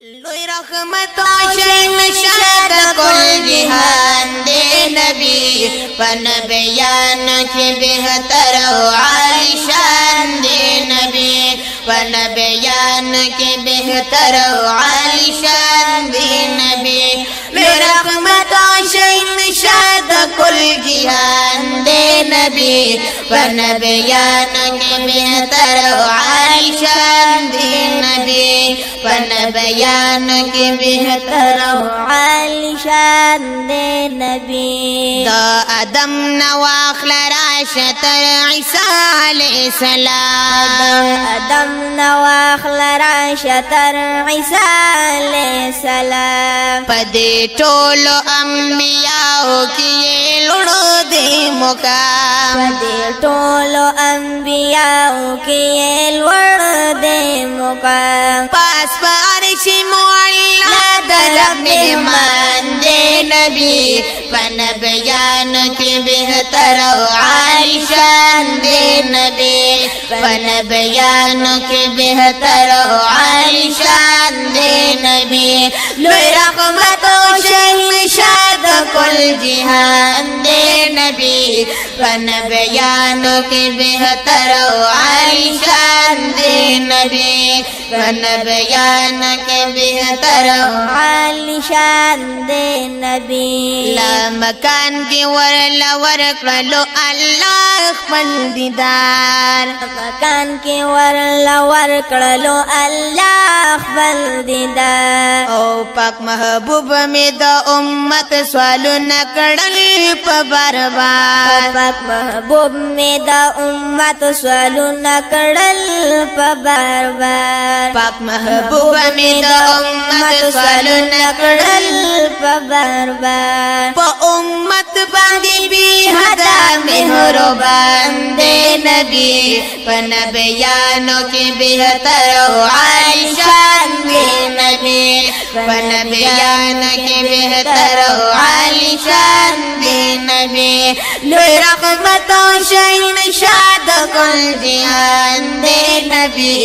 لوی رحمت عشق شاد کل جہان دے نبی پن بیان کی بہتر و عالی شان دے نبی پن بیان کی بہتر و عالی شان دے نبی لوی رحمت عشق شاد کل جہان دے نبی پن بیان کی بہتر و عالی شان دے نبی پن بیان کی بہتر عالی شان دے نبی دا آدم نواخل راشتر عیسیٰ علیہ السلام آدم نواخل راشتر عیسیٰ علیہ السلام پدے ٹولو انبیاء کی لڑو دے مقام پدے ٹولو انبیاء کی لڑ دے مقام پاس پارش معلا درب مان دے نبی پن بیان کی بہتر و عالی شان دے نبی پن بیان کی بہتر و عالی شان دے نبی لوی رحمت و شہن شاد کل جہان دے نبی پن بیان کی بہتر و عالی شان دے نبی پن بیان کی بہتر و عالی شان دے نبی لا مکان کی ور کرلو اللہ خپل دیدار مکان کی ور کرلو اللہ خپل دیدار او پاک محبوب میں دا امت سوالو نکڑل پا بار بار پاک محبوب میں دا امت سوالو نکڑل پا بار بار پاک محبوب میں دا امت سوالو نکڑل پا بار بار پا امت باندی بھی حدا مہربان دے نبی پا نبیانو کی بہتر و عالی شان دے نبی پا نبیانو کی بہتر و عالی شان دے نبی لوی رحمت و شہن شاد کل جہان دے نبی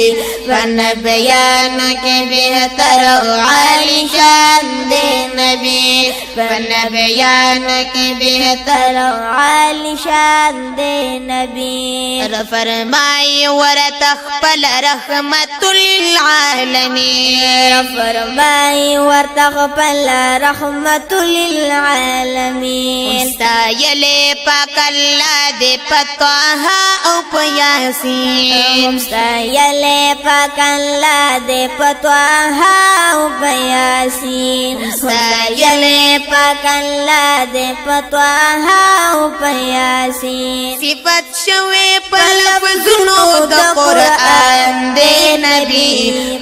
پا نبیانو کی بہتر و عالی شان دے نبی پا نبیانو کی بہتر و عالی شان دے نبی فرمائی ورتخپل رحمت للعالمین فرمائی ورتخپل رحمت للعالمین مستایل پاک اللہ دے پتوہا او پیاسین مستایل پاک اللہ دے پتوہا او پیاسین مستایل پاک اللہ دے پتوہا او پیاسین صفت شوے پلفظنو دا قرآن دے نبی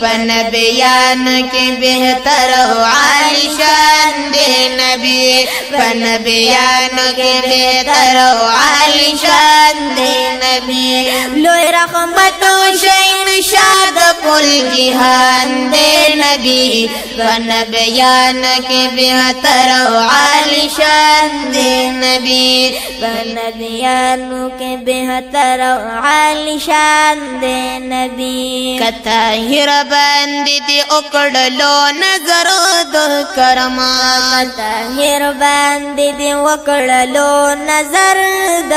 پن بیان کی بہتر و عالی شان دے نبی پن بیان کی بہتر و عالی شان دے نبی لوی رحمت و شہن شاد کل جہان دے نبی پن بیان کی بہتر و عالی شان دے نبی پن بیانو کے بہتر عالی شان دے نبی کتاہر بندی دی اکڑلو نظر دو کرمان طاہر باندی دی وکڑلو نظر د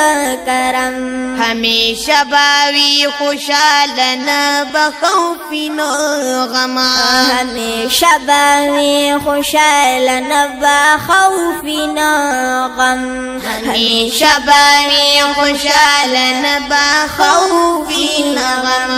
کرم ہمیشہ باوی خوشحال نہ بخوف نو غما ہمیشہ باوی خوشحال نہ بخوف نہ غم ہمیشہ باوی خوشحال نہ بخوف نہ غم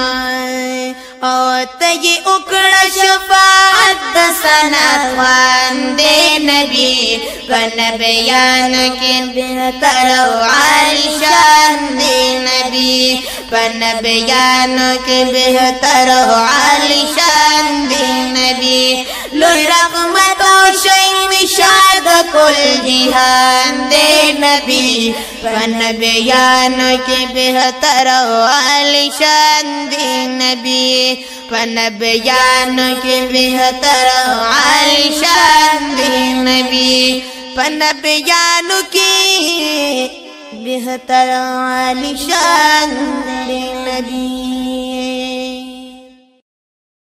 او تجی اکڑ شفاعت دا سنات وان دے نبی پن بیان کی بہتر و عالی شان دے نبی پن بیان کی بہتر و عالی شان دے نبی لوی رحمت و شہن شاد کل جہان دے نبی پن بیان کی بہتر و عالی شان دے نبی پن بیان کی بہتر و عالی شان دے نبی پن بیان کی بہتر و عالی شان دے نبی